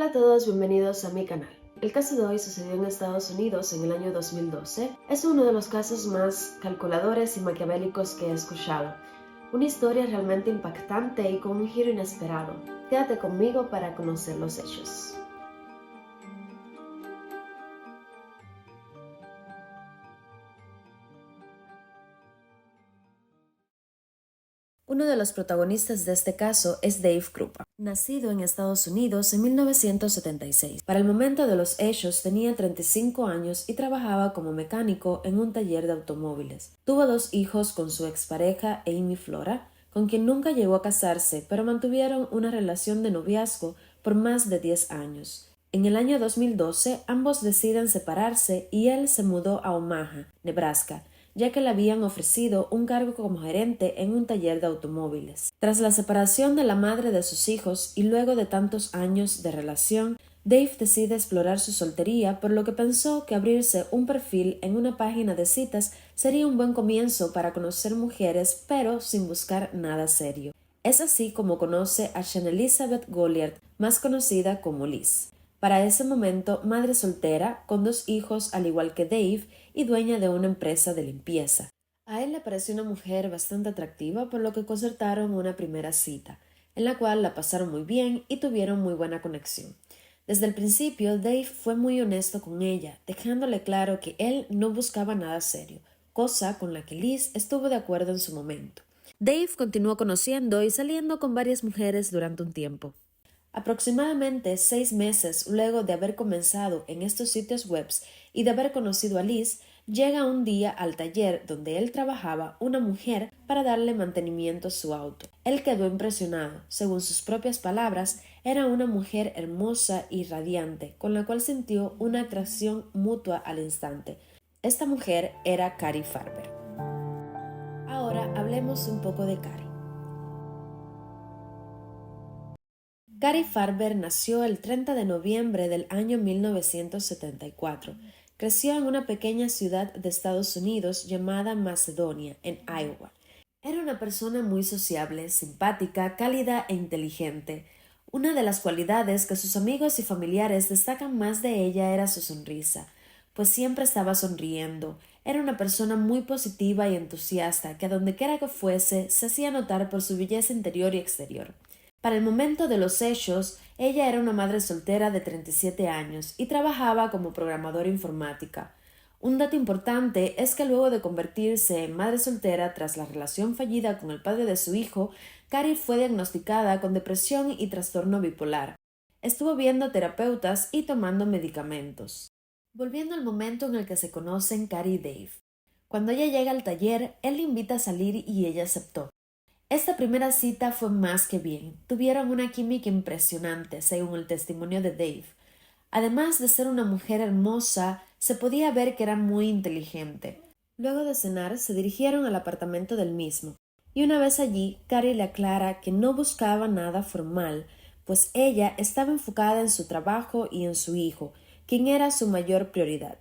Hola a todos, bienvenidos a mi canal. El caso de hoy sucedió en Estados Unidos en el año 2012. Es uno de los casos más calculadores y maquiavélicos que he escuchado. Una historia realmente impactante y con un giro inesperado. Quédate conmigo para conocer los hechos. Uno de los protagonistas de este caso es Dave Krupa, nacido en Estados Unidos en 1976. Para el momento de los hechos tenía 35 años y trabajaba como mecánico en un taller de automóviles. Tuvo 2 hijos con su expareja Amy Flora, con quien nunca llegó a casarse, pero mantuvieron una relación de noviazgo por más de 10 años. En el año 2012 ambos deciden separarse y él se mudó a Omaha, Nebraska, ya que le habían ofrecido un cargo como gerente en un taller de automóviles. Tras la separación de la madre de sus hijos y luego de tantos años de relación, Dave decide explorar su soltería, por lo que pensó que abrirse un perfil en una página de citas sería un buen comienzo para conocer mujeres, pero sin buscar nada serio. Es así como conoce a Sean Elizabeth Goliard, más conocida como Liz. Para ese momento, madre soltera, con 2 hijos al igual que Dave y dueña de una empresa de limpieza. A él le pareció una mujer bastante atractiva, por lo que concertaron una primera cita, en la cual la pasaron muy bien y tuvieron muy buena conexión. Desde el principio, Dave fue muy honesto con ella, dejándole claro que él no buscaba nada serio, cosa con la que Liz estuvo de acuerdo en su momento. Dave continuó conociendo y saliendo con varias mujeres durante un tiempo. Aproximadamente 6 meses luego de haber comenzado en estos sitios web y de haber conocido a Liz, llega un día al taller donde él trabajaba una mujer para darle mantenimiento a su auto. Él quedó impresionado. Según sus propias palabras, era una mujer hermosa y radiante, con la cual sintió una atracción mutua al instante. Esta mujer era Cari Farber. Ahora hablemos un poco de Cari. Cari Farber nació el 30 de noviembre del año 1974. Creció en una pequeña ciudad de Estados Unidos llamada Macedonia, en Iowa. Era una persona muy sociable, simpática, cálida e inteligente. Una de las cualidades que sus amigos y familiares destacan más de ella era su sonrisa, pues siempre estaba sonriendo. Era una persona muy positiva y entusiasta que a donde quiera que fuese se hacía notar por su belleza interior y exterior. Para el momento de los hechos, ella era una madre soltera de 37 años y trabajaba como programadora informática. Un dato importante es que luego de convertirse en madre soltera tras la relación fallida con el padre de su hijo, Cari fue diagnosticada con depresión y trastorno bipolar. Estuvo viendo terapeutas y tomando medicamentos. Volviendo al momento en el que se conocen Cari y Dave. Cuando ella llega al taller, él le invita a salir y ella aceptó. Esta primera cita fue más que bien. Tuvieron una química impresionante, según el testimonio de Dave. Además de ser una mujer hermosa, se podía ver que era muy inteligente. Luego de cenar, se dirigieron al apartamento del mismo, y una vez allí, Cari le aclara que no buscaba nada formal, pues ella estaba enfocada en su trabajo y en su hijo, quien era su mayor prioridad.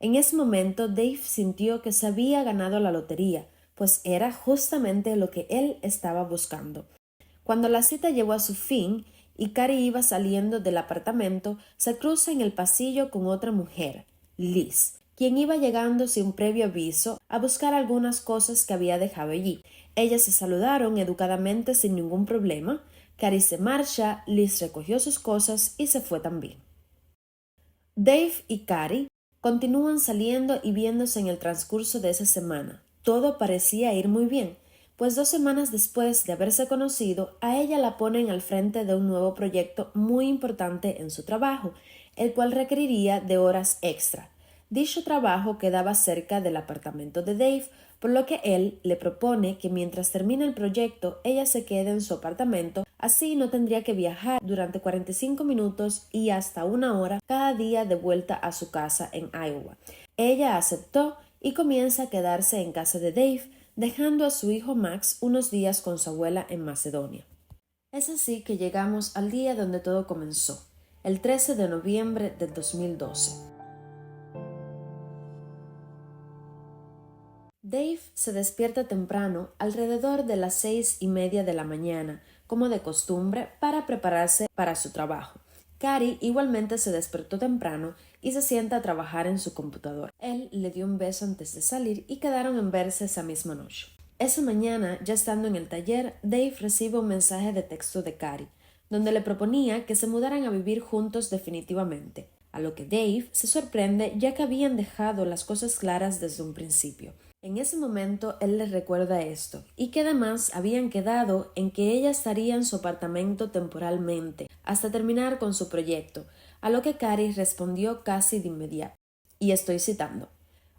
En ese momento, Dave sintió que se había ganado la lotería, pues era justamente lo que él estaba buscando. Cuando la cita llegó a su fin y Cari iba saliendo del apartamento, se cruza en el pasillo con otra mujer, Liz, quien iba llegando sin previo aviso a buscar algunas cosas que había dejado allí. Ellas se saludaron educadamente sin ningún problema. Cari se marcha, Liz recogió sus cosas y se fue también. Dave y Cari continúan saliendo y viéndose en el transcurso de esa semana. Todo parecía ir muy bien, pues 2 semanas después de haberse conocido, a ella la ponen al frente de un nuevo proyecto muy importante en su trabajo, el cual requeriría de horas extra. Dicho trabajo quedaba cerca del apartamento de Dave, por lo que él le propone que mientras termina el proyecto ella se quede en su apartamento, así no tendría que viajar durante 45 minutos y hasta 1 hora cada día de vuelta a su casa en Iowa. Ella aceptó y comienza a quedarse en casa de Dave, dejando a su hijo Max unos días con su abuela en Macedonia. Es así que llegamos al día donde todo comenzó, el 13 de noviembre de 2012. Dave se despierta temprano, alrededor de las 6:30 de la mañana, como de costumbre, para prepararse para su trabajo. Cary igualmente se despertó temprano y se sienta a trabajar en su computador. Él le dio un beso antes de salir y quedaron en verse esa misma noche. Esa mañana, ya estando en el taller, Dave recibe un mensaje de texto de Cary, donde le proponía que se mudaran a vivir juntos definitivamente, a lo que Dave se sorprende ya que habían dejado las cosas claras desde un principio. En ese momento él le recuerda esto, y que además habían quedado en que ella estaría en su apartamento temporalmente, hasta terminar con su proyecto, a lo que Cary respondió casi de inmediato. Y estoy citando: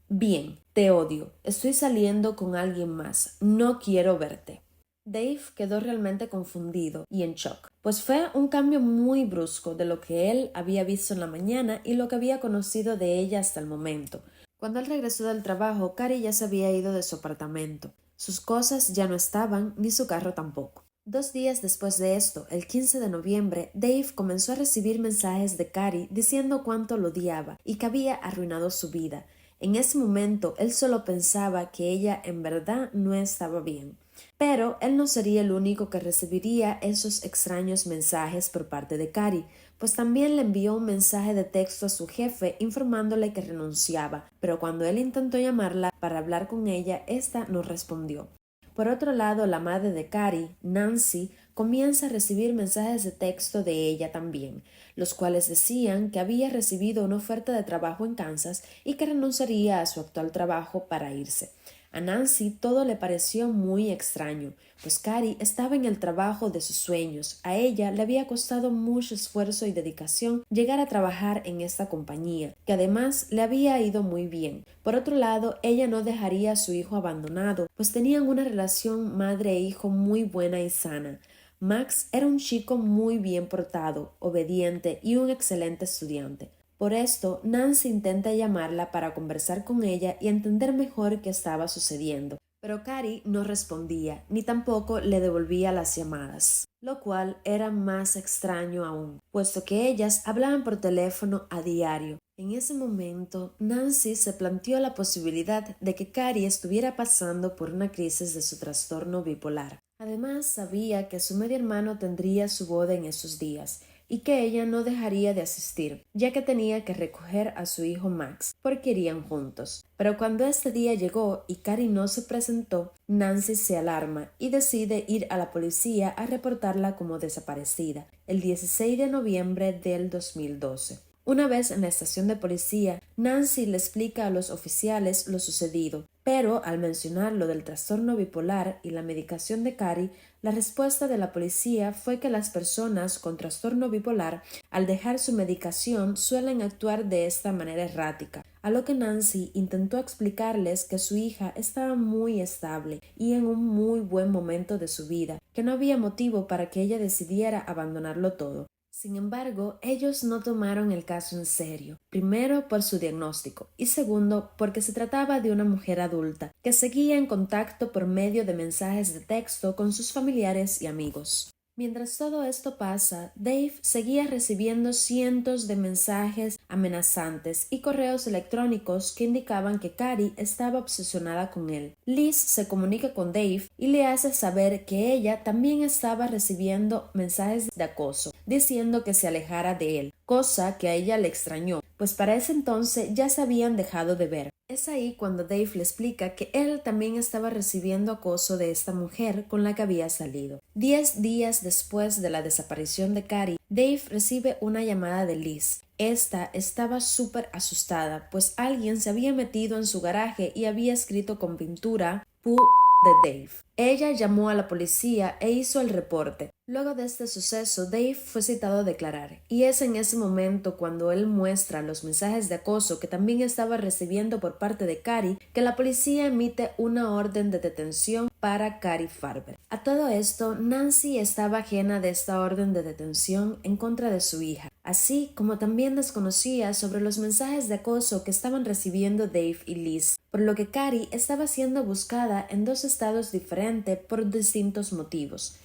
«Bien, te odio, estoy saliendo con alguien más, no quiero verte». Dave quedó realmente confundido y en shock, pues fue un cambio muy brusco de lo que él había visto en la mañana y lo que había conocido de ella hasta el momento. Cuando él regresó del trabajo, Cary ya se había ido de su apartamento. Sus cosas ya no estaban, ni su carro tampoco. 2 días después de esto, el 15 de noviembre, Dave comenzó a recibir mensajes de Cary diciendo cuánto lo odiaba y que había arruinado su vida. En ese momento, él solo pensaba que ella en verdad no estaba bien. Pero él no sería el único que recibiría esos extraños mensajes por parte de Cary, pues también le envió un mensaje de texto a su jefe informándole que renunciaba, pero cuando él intentó llamarla para hablar con ella, ésta no respondió. Por otro lado, la madre de Cary, Nancy, comienza a recibir mensajes de texto de ella también, los cuales decían que había recibido una oferta de trabajo en Kansas y que renunciaría a su actual trabajo para irse. A Nancy todo le pareció muy extraño, pues Cary estaba en el trabajo de sus sueños. A ella le había costado mucho esfuerzo y dedicación llegar a trabajar en esta compañía, que además le había ido muy bien. Por otro lado, ella no dejaría a su hijo abandonado, pues tenían una relación madre e hijo muy buena y sana. Max era un chico muy bien portado, obediente y un excelente estudiante. Por esto, Nancy intenta llamarla para conversar con ella y entender mejor qué estaba sucediendo, pero Cary no respondía, ni tampoco le devolvía las llamadas, lo cual era más extraño aún, puesto que ellas hablaban por teléfono a diario. En ese momento, Nancy se planteó la posibilidad de que Cary estuviera pasando por una crisis de su trastorno bipolar. Además, sabía que su medio hermano tendría su boda en esos días, y que ella no dejaría de asistir, ya que tenía que recoger a su hijo Max, porque irían juntos. Pero cuando este día llegó y Cary no se presentó, Nancy se alarma y decide ir a la policía a reportarla como desaparecida, el 16 de noviembre del 2012. Una vez en la estación de policía, Nancy le explica a los oficiales lo sucedido, pero al mencionar lo del trastorno bipolar y la medicación de Cary, la respuesta de la policía fue que las personas con trastorno bipolar, al dejar su medicación, suelen actuar de esta manera errática, a lo que Nancy intentó explicarles que su hija estaba muy estable y en un muy buen momento de su vida, que no había motivo para que ella decidiera abandonarlo todo. Sin embargo, ellos no tomaron el caso en serio, primero por su diagnóstico y segundo porque se trataba de una mujer adulta que seguía en contacto por medio de mensajes de texto con sus familiares y amigos. Mientras todo esto pasa, Dave seguía recibiendo cientos de mensajes amenazantes y correos electrónicos que indicaban que Cary estaba obsesionada con él. Liz se comunica con Dave y le hace saber que ella también estaba recibiendo mensajes de acoso, diciendo que se alejara de él, cosa que a ella le extrañó, pues para ese entonces ya se habían dejado de ver. Es ahí cuando Dave le explica que él también estaba recibiendo acoso de esta mujer con la que había salido. 10 días después de la desaparición de Cary, Dave recibe una llamada de Liz. Esta estaba súper asustada, pues alguien se había metido en su garaje y había escrito con pintura "Pu de Dave". Ella llamó a la policía e hizo el reporte. Luego de este suceso, Dave fue citado a declarar, y es en ese momento cuando él muestra los mensajes de acoso que también estaba recibiendo por parte de Cary, que la policía emite una orden de detención para Cary Farber. A todo esto, Nancy estaba ajena de esta orden de detención en contra de su hija, así como también desconocía sobre los mensajes de acoso que estaban recibiendo Dave y Liz, por lo que Cary estaba siendo buscada en 2 estados diferentes por distintos motivos.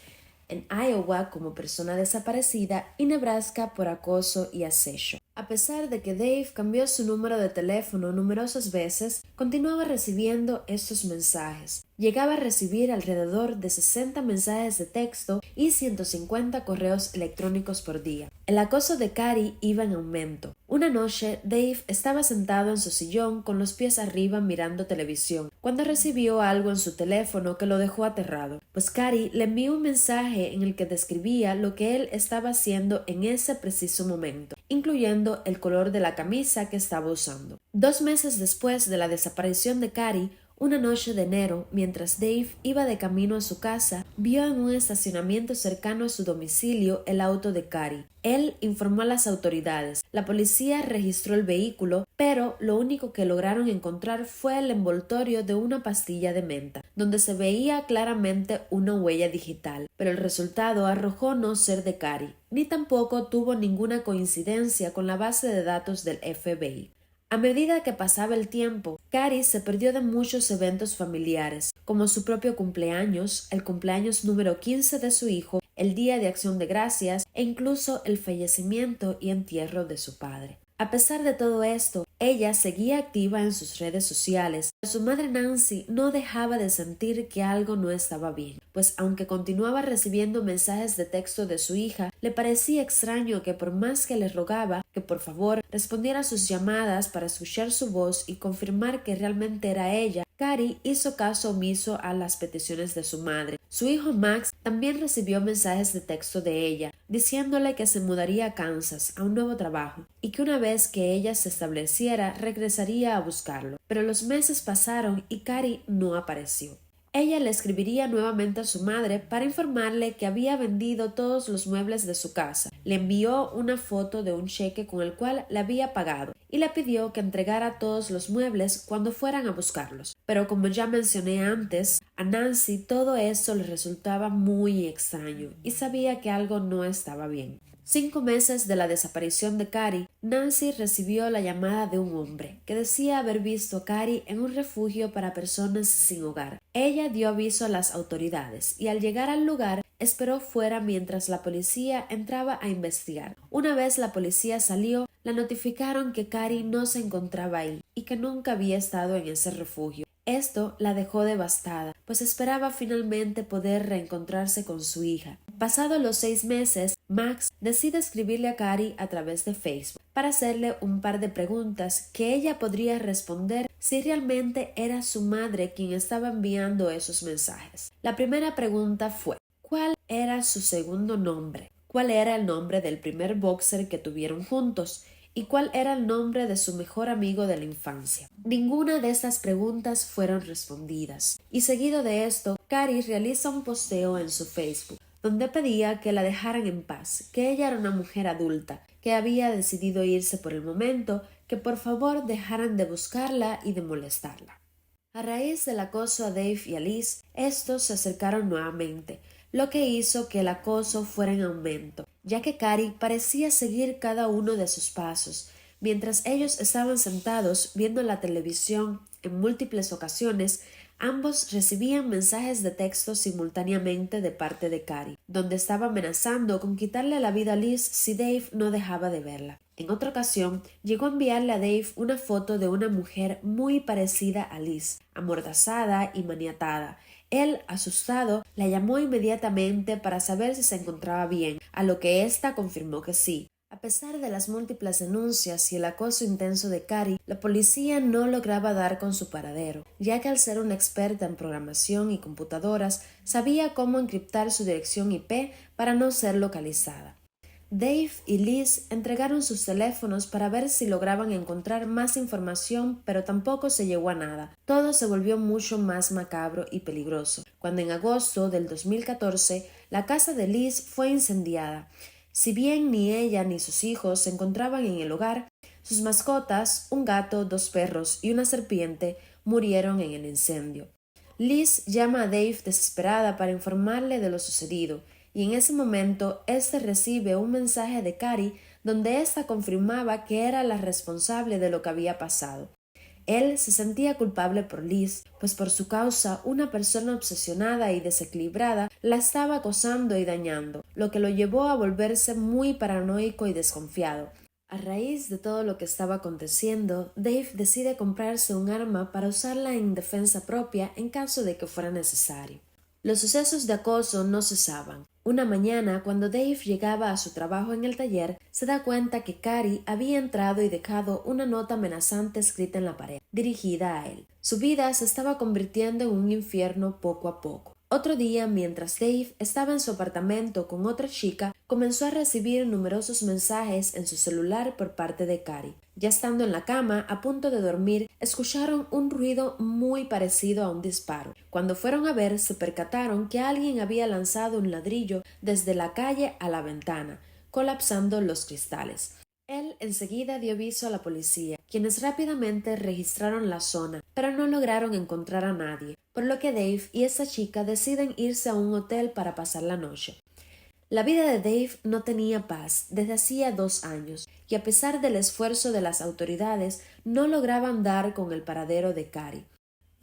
en Iowa como persona desaparecida y Nebraska por acoso y acecho. A pesar de que Dave cambió su número de teléfono numerosas veces, continuaba recibiendo estos mensajes. Llegaba a recibir alrededor de 60 mensajes de texto y 150 correos electrónicos por día. El acoso de Cari iba en aumento. Una noche, Dave estaba sentado en su sillón con los pies arriba mirando televisión, cuando recibió algo en su teléfono que lo dejó aterrado, pues Cari le envió un mensaje en el que describía lo que él estaba haciendo en ese preciso momento, incluyendo el color de la camisa que estaba usando. 2 meses después de la desaparición de Cari, una noche de enero, mientras Dave iba de camino a su casa, vio en un estacionamiento cercano a su domicilio el auto de Cari. Él informó a las autoridades. La policía registró el vehículo, pero lo único que lograron encontrar fue el envoltorio de una pastilla de menta, donde se veía claramente una huella digital, pero el resultado arrojó no ser de Cari, ni tampoco tuvo ninguna coincidencia con la base de datos del FBI. A medida que pasaba el tiempo, Cari se perdió de muchos eventos familiares, como su propio cumpleaños, el cumpleaños número 15 de su hijo, el Día de Acción de Gracias e incluso el fallecimiento y entierro de su padre. A pesar de todo esto, ella seguía activa en sus redes sociales. Su madre Nancy no dejaba de sentir que algo no estaba bien, pues aunque continuaba recibiendo mensajes de texto de su hija, le parecía extraño que por más que le rogaba que por favor respondiera a sus llamadas para escuchar su voz y confirmar que realmente era ella, Cari hizo caso omiso a las peticiones de su madre. Su hijo Max también recibió mensajes de texto de ella, diciéndole que se mudaría a Kansas a un nuevo trabajo y que una vez que ella se estableciera regresaría a buscarlo. Pero los meses pasaron y Cari no apareció. Ella le escribiría nuevamente a su madre para informarle que había vendido todos los muebles de su casa. Le envió una foto de un cheque con el cual le había pagado y le pidió que entregara todos los muebles cuando fueran a buscarlos. Pero como ya mencioné antes, a Nancy todo eso le resultaba muy extraño y sabía que algo no estaba bien. 5 meses de la desaparición de Cari, Nancy recibió la llamada de un hombre que decía haber visto a Cari en un refugio para personas sin hogar. Ella dio aviso a las autoridades y al llegar al lugar esperó fuera mientras la policía entraba a investigar. Una vez la policía salió, la notificaron que Cari no se encontraba ahí y que nunca había estado en ese refugio. Esto la dejó devastada, pues esperaba finalmente poder reencontrarse con su hija. Pasados los 6 meses, Max decide escribirle a Cari a través de Facebook para hacerle un par de preguntas que ella podría responder si realmente era su madre quien estaba enviando esos mensajes. La primera pregunta fue: ¿cuál era su segundo nombre? ¿Cuál era el nombre del primer boxer que tuvieron juntos? ¿Y cuál era el nombre de su mejor amigo de la infancia? Ninguna de estas preguntas fueron respondidas, y seguido de esto, Cari realiza un posteo en su Facebook, donde pedía que la dejaran en paz, que ella era una mujer adulta, que había decidido irse por el momento, que por favor dejaran de buscarla y de molestarla. A raíz del acoso a Dave y a Liz, estos se acercaron nuevamente, lo que hizo que el acoso fuera en aumento, ya que Cari parecía seguir cada uno de sus pasos. Mientras ellos estaban sentados viendo la televisión en múltiples ocasiones, ambos recibían mensajes de texto simultáneamente de parte de Cari, donde estaba amenazando con quitarle la vida a Liz si Dave no dejaba de verla. En otra ocasión, llegó a enviarle a Dave una foto de una mujer muy parecida a Liz, amordazada y maniatada. Él, asustado, la llamó inmediatamente para saber si se encontraba bien, a lo que ésta confirmó que sí. A pesar de las múltiples denuncias y el acoso intenso de Cari, la policía no lograba dar con su paradero, ya que al ser una experta en programación y computadoras, sabía cómo encriptar su dirección IP para no ser localizada. Dave y Liz entregaron sus teléfonos para ver si lograban encontrar más información, pero tampoco se llegó a nada. Todo se volvió mucho más macabro y peligroso, cuando en agosto del 2014 la casa de Liz fue incendiada. Si bien ni ella ni sus hijos se encontraban en el hogar, sus mascotas, un gato, 2 perros y una serpiente, murieron en el incendio. Liz llama a Dave desesperada para informarle de lo sucedido, y en ese momento éste recibe un mensaje de Cari donde ésta confirmaba que era la responsable de lo que había pasado. Él se sentía culpable por Liz, pues por su causa una persona obsesionada y desequilibrada la estaba acosando y dañando, lo que lo llevó a volverse muy paranoico y desconfiado. A raíz de todo lo que estaba aconteciendo, Dave decide comprarse un arma para usarla en defensa propia en caso de que fuera necesario. Los sucesos de acoso no cesaban. Una mañana, cuando Dave llegaba a su trabajo en el taller, se da cuenta que Carrie había entrado y dejado una nota amenazante escrita en la pared, dirigida a él. Su vida se estaba convirtiendo en un infierno poco a poco. Otro día, mientras Dave estaba en su apartamento con otra chica, comenzó a recibir numerosos mensajes en su celular por parte de Carrie. Ya estando en la cama, a punto de dormir, escucharon un ruido muy parecido a un disparo. Cuando fueron a ver, se percataron que alguien había lanzado un ladrillo desde la calle a la ventana, colapsando los cristales. Él enseguida dio aviso a la policía, quienes rápidamente registraron la zona, pero no lograron encontrar a nadie, por lo que Dave y esa chica deciden irse a un hotel para pasar la noche. La vida de Dave no tenía paz desde hacía 2 años, y a pesar del esfuerzo de las autoridades, no lograban dar con el paradero de Carrie.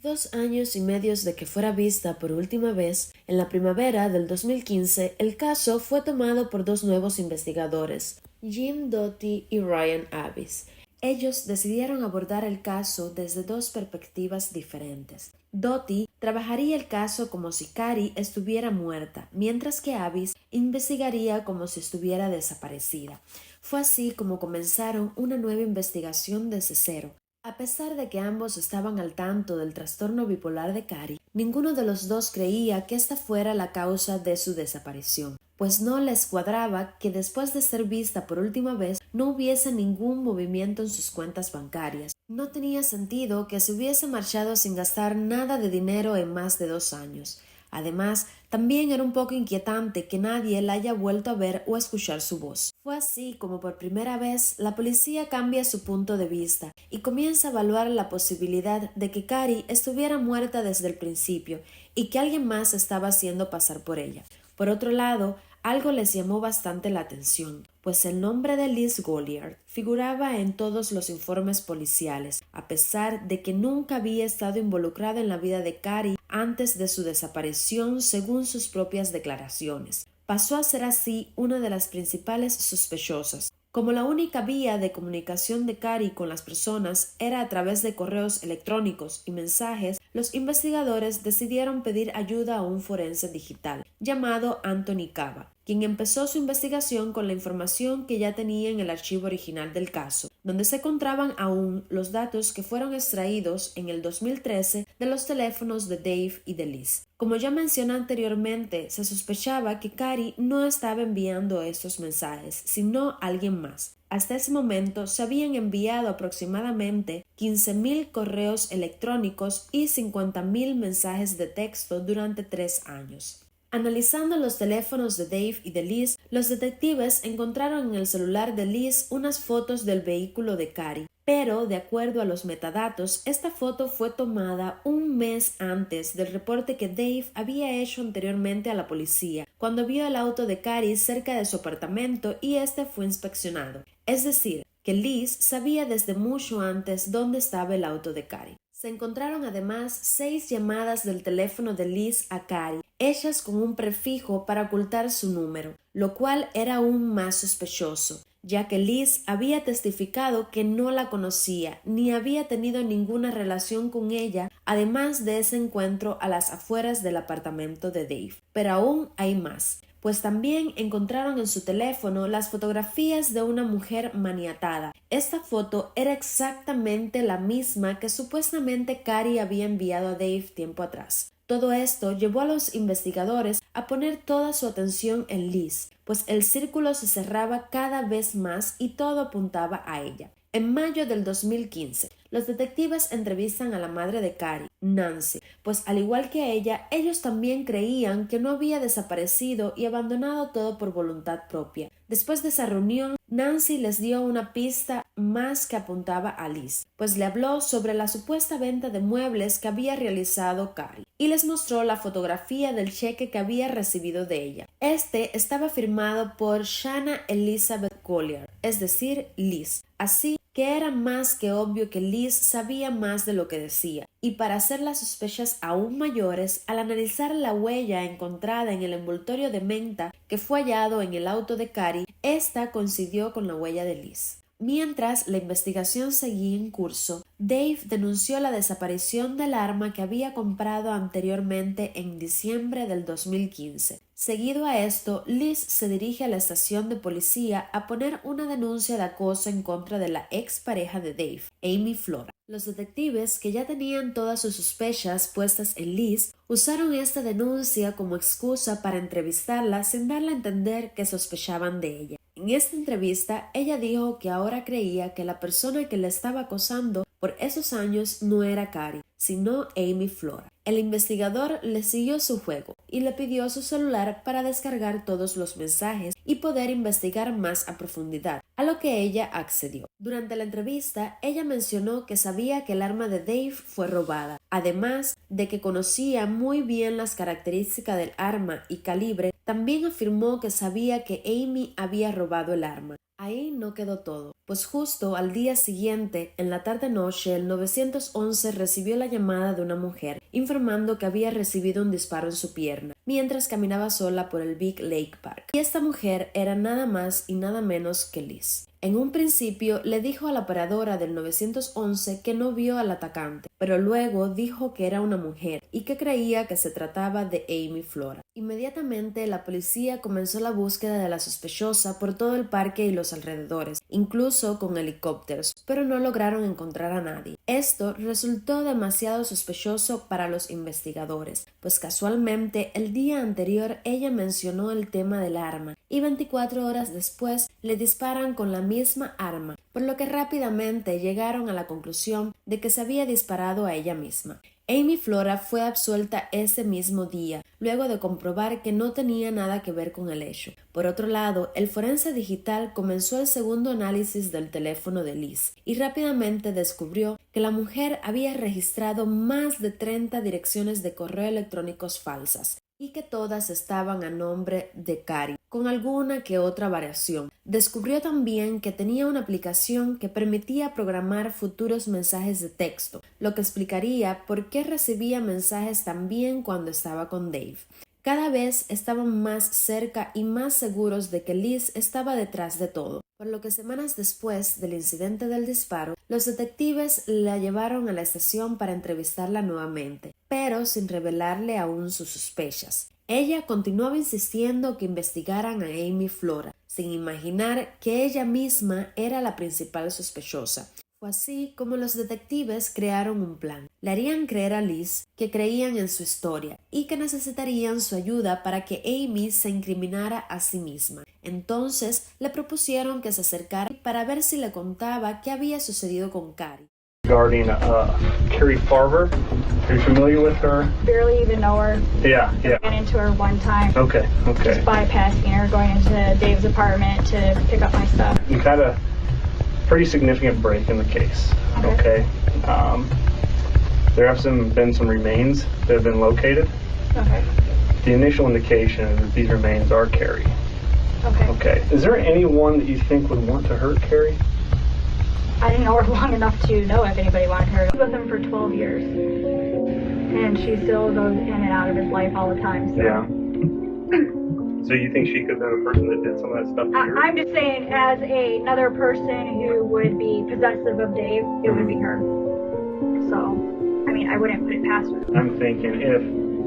2 años y medio de que fuera vista por última vez, en la primavera del 2015, el caso fue tomado por 2 nuevos investigadores, Jim Doty y Ryan Avis. Ellos decidieron abordar el caso desde 2 perspectivas diferentes. Doty trabajaría el caso como si Carrie estuviera muerta, mientras que Avis investigaría como si estuviera desaparecida. Fue así como comenzaron una nueva investigación desde cero. A pesar de que ambos estaban al tanto del trastorno bipolar de Carrie, ninguno de los dos creía que esta fuera la causa de su desaparición, pues no les cuadraba que después de ser vista por última vez no hubiese ningún movimiento en sus cuentas bancarias. No tenía sentido que se hubiese marchado sin gastar nada de dinero en más de 2 años. Además, también era un poco inquietante que nadie la haya vuelto a ver o escuchar su voz. Fue así como por primera vez la policía cambia su punto de vista y comienza a evaluar la posibilidad de que Carrie estuviera muerta desde el principio y que alguien más estaba haciendo pasar por ella. Por otro lado, algo les llamó bastante la atención, pues el nombre de Liz Goliard figuraba en todos los informes policiales, a pesar de que nunca había estado involucrado en la vida de Carrie antes de su desaparición, según sus propias declaraciones. Pasó a ser así una de las principales sospechosas. Como la única vía de comunicación de Carrie con las personas era a través de correos electrónicos y mensajes, los investigadores decidieron pedir ayuda a un forense digital llamado Anthony Cava, quien empezó su investigación con la información que ya tenía en el archivo original del caso, donde se encontraban aún los datos que fueron extraídos en el 2013 de los teléfonos de Dave y de Liz. Como ya mencioné anteriormente, se sospechaba que Carrie no estaba enviando estos mensajes, sino alguien más. Hasta ese momento se habían enviado aproximadamente 15.000 correos electrónicos y 50.000 mensajes de texto durante 3 años. Analizando los teléfonos de Dave y de Liz, los detectives encontraron en el celular de Liz unas fotos del vehículo de Carrie, pero de acuerdo a los metadatos, esta foto fue tomada un mes antes del reporte que Dave había hecho anteriormente a la policía, cuando vio el auto de Carrie cerca de su apartamento y este fue inspeccionado. Es decir, que Liz sabía desde mucho antes dónde estaba el auto de Carrie. Se encontraron además 6 llamadas del teléfono de Liz a Carrie, hechas con un prefijo para ocultar su número, lo cual era aún más sospechoso, ya que Liz había testificado que no la conocía ni había tenido ninguna relación con ella, además de ese encuentro a las afueras del apartamento de Dave. Pero aún hay más, pues también encontraron en su teléfono las fotografías de una mujer maniatada. Esta foto era exactamente la misma que supuestamente Carrie había enviado a Dave tiempo atrás. Todo esto llevó a los investigadores a poner toda su atención en Liz, pues el círculo se cerraba cada vez más y todo apuntaba a ella. En mayo del 2015, los detectives entrevistan a la madre de Carrie, Nancy, pues al igual que ella, ellos también creían que no había desaparecido y abandonado todo por voluntad propia. Después de esa reunión, Nancy les dio una pista más que apuntaba a Liz, pues le habló sobre la supuesta venta de muebles que había realizado Carrie y les mostró la fotografía del cheque que había recibido de ella. Este estaba firmado por Shanna Elizabeth Goliard, es decir, Liz. Así, que era más que obvio que Liz sabía más de lo que decía, y para hacer las sospechas aún mayores, al analizar la huella encontrada en el envoltorio de menta que fue hallado en el auto de Carrie, esta coincidió con la huella de Liz. Mientras la investigación seguía en curso, Dave denunció la desaparición del arma que había comprado anteriormente en diciembre del 2015. Seguido a esto, Liz se dirige a la estación de policía a poner una denuncia de acoso en contra de la ex pareja de Dave, Amy Flora. Los detectives, que ya tenían todas sus sospechas puestas en Liz, usaron esta denuncia como excusa para entrevistarla sin darle a entender que sospechaban de ella. En esta entrevista, ella dijo que ahora creía que la persona que la estaba acosando por esos años no era Carrie, sino Amy Flora. El investigador le siguió su juego y le pidió su celular para descargar todos los mensajes y poder investigar más a profundidad, a lo que ella accedió. Durante la entrevista, ella mencionó que sabía que el arma de Dave fue robada, además de que conocía muy bien las características del arma y calibre. También afirmó que sabía que Amy había robado el arma. Ahí no quedó todo, pues justo al día siguiente, en la tarde-noche, el 911 recibió la llamada de una mujer informando que había recibido un disparo en su pierna mientras caminaba sola por el Big Lake Park. Y esta mujer era nada más y nada menos que Liz. En un principio le dijo a la operadora del 911 que no vio al atacante, pero luego dijo que era una mujer y que creía que se trataba de Amy Flora. Inmediatamente la policía comenzó la búsqueda de la sospechosa por todo el parque y los alrededores, incluso con helicópteros, pero no lograron encontrar a nadie. Esto resultó demasiado sospechoso para los investigadores, pues casualmente el día anterior ella mencionó el tema del arma y 24 horas después le disparan con la misma arma, por lo que rápidamente llegaron a la conclusión de que se había disparado a ella misma. Amy Flora fue absuelta ese mismo día, luego de comprobar que no tenía nada que ver con el hecho. Por otro lado, el forense digital comenzó el segundo análisis del teléfono de Liz y rápidamente descubrió que la mujer había registrado más de 30 direcciones de correo electrónicos falsas y que todas estaban a nombre de Carrie, con alguna que otra variación. Descubrió también que tenía una aplicación que permitía programar futuros mensajes de texto, lo que explicaría por qué recibía mensajes también cuando estaba con Dave. Cada vez estaban más cerca y más seguros de que Liz estaba detrás de todo, por lo que semanas después del incidente del disparo, los detectives la llevaron a la estación para entrevistarla nuevamente, pero sin revelarle aún sus sospechas. Ella continuaba insistiendo que investigaran a Amy Flora, sin imaginar que ella misma era la principal sospechosa. Fue así como los detectives crearon un plan. Le harían creer a Liz que creían en su historia y que necesitarían su ayuda para que Amy se incriminara a sí misma. Entonces le propusieron que se acercara para ver si le contaba qué había sucedido con Carrie. Regarding Carrie Farver, are you familiar with her? Barely even know her. Yeah. Ran into her one time. Okay. Just bypassing her, going into Dave's apartment to pick up my stuff. You had a pretty significant break in the case. Okay. There have been some remains that have been located. Okay. The initial indication is that these remains are Carrie. Okay. Is there anyone that you think would want to hurt Carrie? I didn't know her long enough to know if anybody wanted her. I was with him for 12 years. And she still goes in and out of his life all the time. So. Yeah. So you think she could have been the person that did some of that stuff to you? I'm just saying, as another person who would be possessive of Dave, it would be her. So, I mean, I wouldn't put it past her. I'm thinking if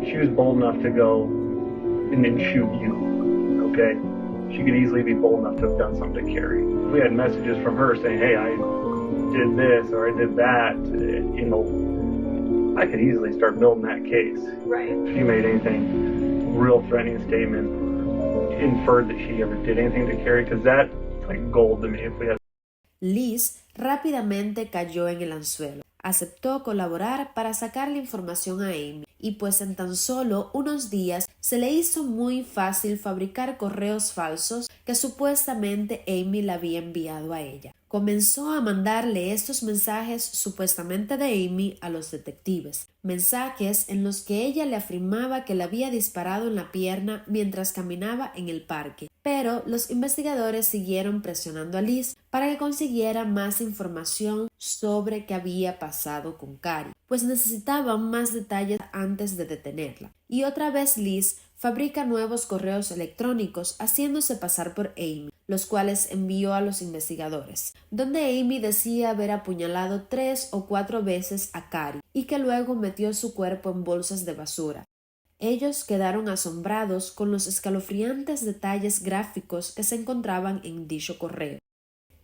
she was bold enough to go and then shoot you, okay, she could easily be bold enough to have done something to Carrie. We had messages from her saying, hey, I did this or I did that, I could easily start building that case. Right. If she made anything real threatening statement, inferred that she ever did anything to Carrie, because that's like gold to me. If we had... Liz rápidamente cayó en el anzuelo. Aceptó colaborar para sacar la información a Amy y pues en tan solo unos días se le hizo muy fácil fabricar correos falsos que supuestamente Amy le había enviado a ella. comenzó a mandarle estos mensajes supuestamente de Amy a los detectives, mensajes en los que ella le afirmaba que le había disparado en la pierna mientras caminaba en el parque. Pero los investigadores siguieron presionando a Liz para que consiguiera más información sobre qué había pasado con Cari, pues necesitaban más detalles antes de detenerla. Y otra vez Liz fabrica nuevos correos electrónicos haciéndose pasar por Amy, los cuales envió a los investigadores, donde Amy decía haber apuñalado 3 o 4 veces a Cari y que luego metió su cuerpo en bolsas de basura. Ellos quedaron asombrados con los escalofriantes detalles gráficos que se encontraban en dicho correo.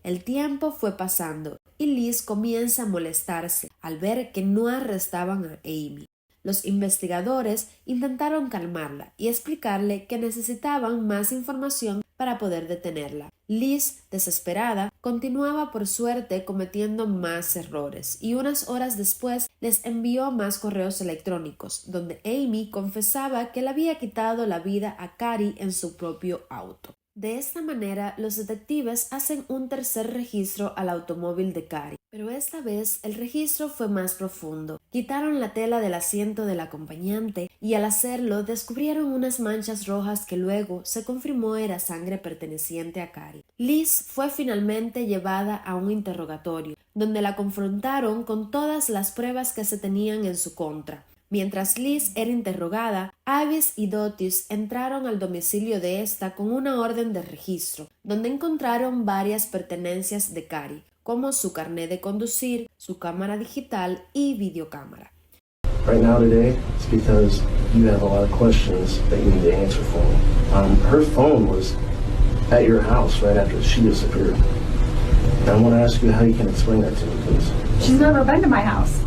El tiempo fue pasando y Liz comienza a molestarse al ver que no arrestaban a Amy. Los investigadores intentaron calmarla y explicarle que necesitaban más información para poder detenerla. Liz, desesperada, continuaba por suerte cometiendo más errores y unas horas después les envió más correos electrónicos donde Amy confesaba que le había quitado la vida a Cari en su propio auto. De esta manera, los detectives hacen un tercer registro al automóvil de Cari, pero esta vez el registro fue más profundo. Quitaron la tela del asiento del acompañante y al hacerlo descubrieron unas manchas rojas que luego se confirmó era sangre perteneciente a Cari. Liz fue finalmente llevada a un interrogatorio, donde la confrontaron con todas las pruebas que se tenían en su contra. Mientras Liz era interrogada, Avis y Dotis entraron al domicilio de esta con una orden de registro, donde encontraron varias pertenencias de Cari, como su carnet de conducir, su cámara digital y videocámara. Right now today, it's because you have a lot of questions that you need to answer for me. Her phone was at your house right after she disappeared. And I want to ask you how you can explain that to me, please. She's never been to my house.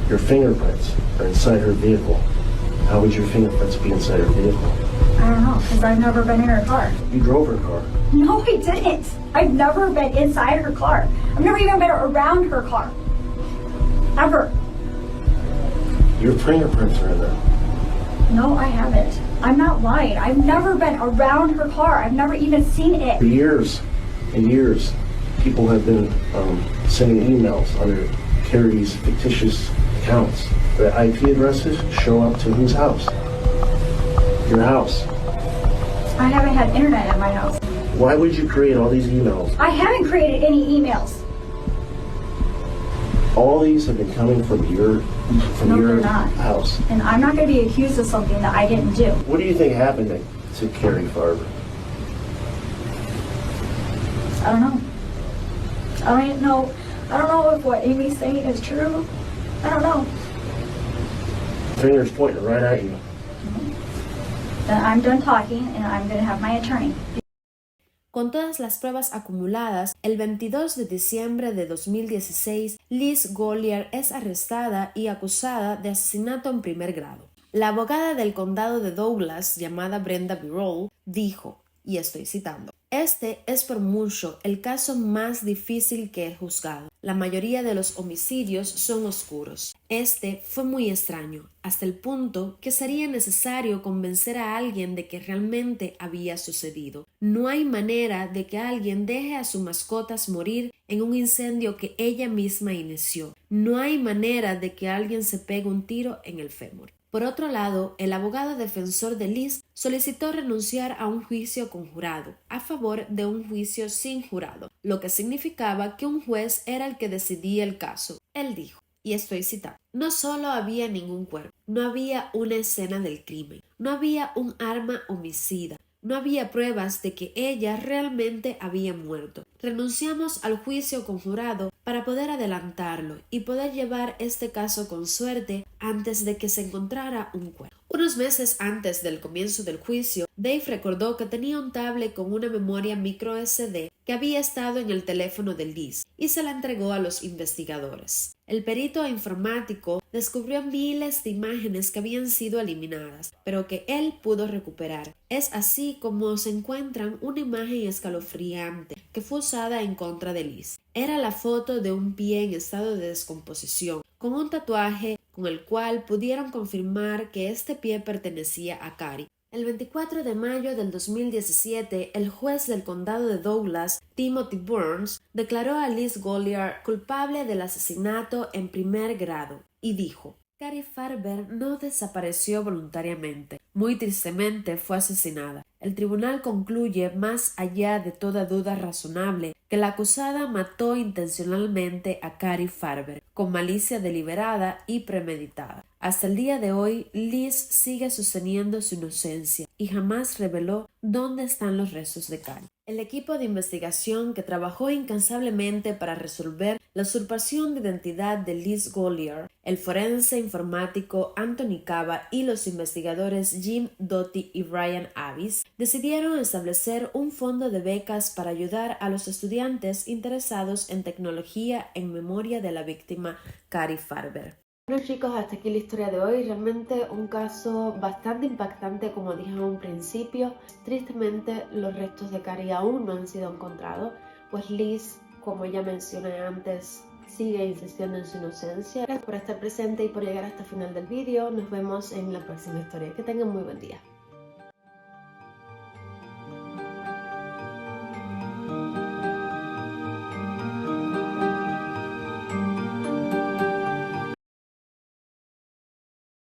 Your fingerprints are inside her vehicle. How would your fingerprints be inside her vehicle? I don't know, because I've never been in her car. You drove her car. No, I didn't. I've never been inside her car. I've never even been around her car. Ever. Your fingerprints are in there. No, I haven't. I'm not lying. I've never been around her car. I've never even seen it. For years and years, people have been sending emails under Cari's fictitious accounts. The IP addresses show up to whose house? Your house. I haven't had internet at my house. Why would you create all these emails? I haven't created any emails. All these have been coming from your No, they're not. house. And I'm not going to be accused of something that I didn't do. What do you think happened to Cari Farber? I don't know. I don't know if what Amy's saying is true. I don't know. Finger's pointing right at you. Then I'm done talking and I'm going to have my attorney. Con todas las pruebas acumuladas, el 22 de diciembre de 2016, Liz Gollier es arrestada y acusada de asesinato en primer grado. La abogada del condado de Douglas, llamada Brenda Birol, dijo, y estoy citando, "Este es por mucho el caso más difícil que he juzgado. La mayoría de los homicidios son oscuros. Este fue muy extraño, hasta el punto que sería necesario convencer a alguien de que realmente había sucedido. No hay manera de que alguien deje a sus mascotas morir en un incendio que ella misma inició. No hay manera de que alguien se pegue un tiro en el fémur". Por otro lado, el abogado defensor de Liz solicitó renunciar a un juicio con jurado, a favor de un juicio sin jurado, lo que significaba que un juez era el que decidía el caso. Él dijo, y estoy citando, "No solo había ningún cuerpo, no había una escena del crimen, no había un arma homicida, no había pruebas de que ella realmente había muerto. Renunciamos al juicio con jurado para poder adelantarlo y poder llevar este caso con suerte antes de que se encontrara un cuerpo". Unos meses antes del comienzo del juicio, Dave recordó que tenía un tablet con una memoria micro SD que había estado en el teléfono de Liz y se la entregó a los investigadores. El perito informático descubrió miles de imágenes que habían sido eliminadas, pero que él pudo recuperar. Es así como se encuentran una imagen escalofriante que fue usada en contra de Liz. Era la foto de un pie en estado de descomposición, con un tatuaje con el cual pudieron confirmar que este pie pertenecía a Cari. El 24 de mayo del 2017, el juez del condado de Douglas, Timothy Burns, declaró a Liz Goliar culpable del asesinato en primer grado y dijo: Cari Farber no desapareció voluntariamente. Muy tristemente fue asesinada. El tribunal concluye, más allá de toda duda razonable, que la acusada mató intencionalmente a Cari Farber, con malicia deliberada y premeditada. Hasta el día de hoy, Liz sigue sosteniendo su inocencia y jamás reveló dónde están los restos de Cari. El equipo de investigación que trabajó incansablemente para resolver la usurpación de identidad de Liz Goliar, el forense informático Anthony Cava y los investigadores Jim Doty y Ryan Avis decidieron establecer un fondo de becas para ayudar a los estudiantes interesados en tecnología en memoria de la víctima Cari Farber. Bueno chicos, hasta aquí la historia de hoy. Realmente un caso bastante impactante, como dije en un principio. Tristemente los restos de Cari aún no han sido encontrados, pues Liz, como ya mencioné antes, sigue insistiendo en su inocencia. Gracias por estar presente y por llegar hasta el final del vídeo. Nos vemos en la próxima historia. Que tengan muy buen día.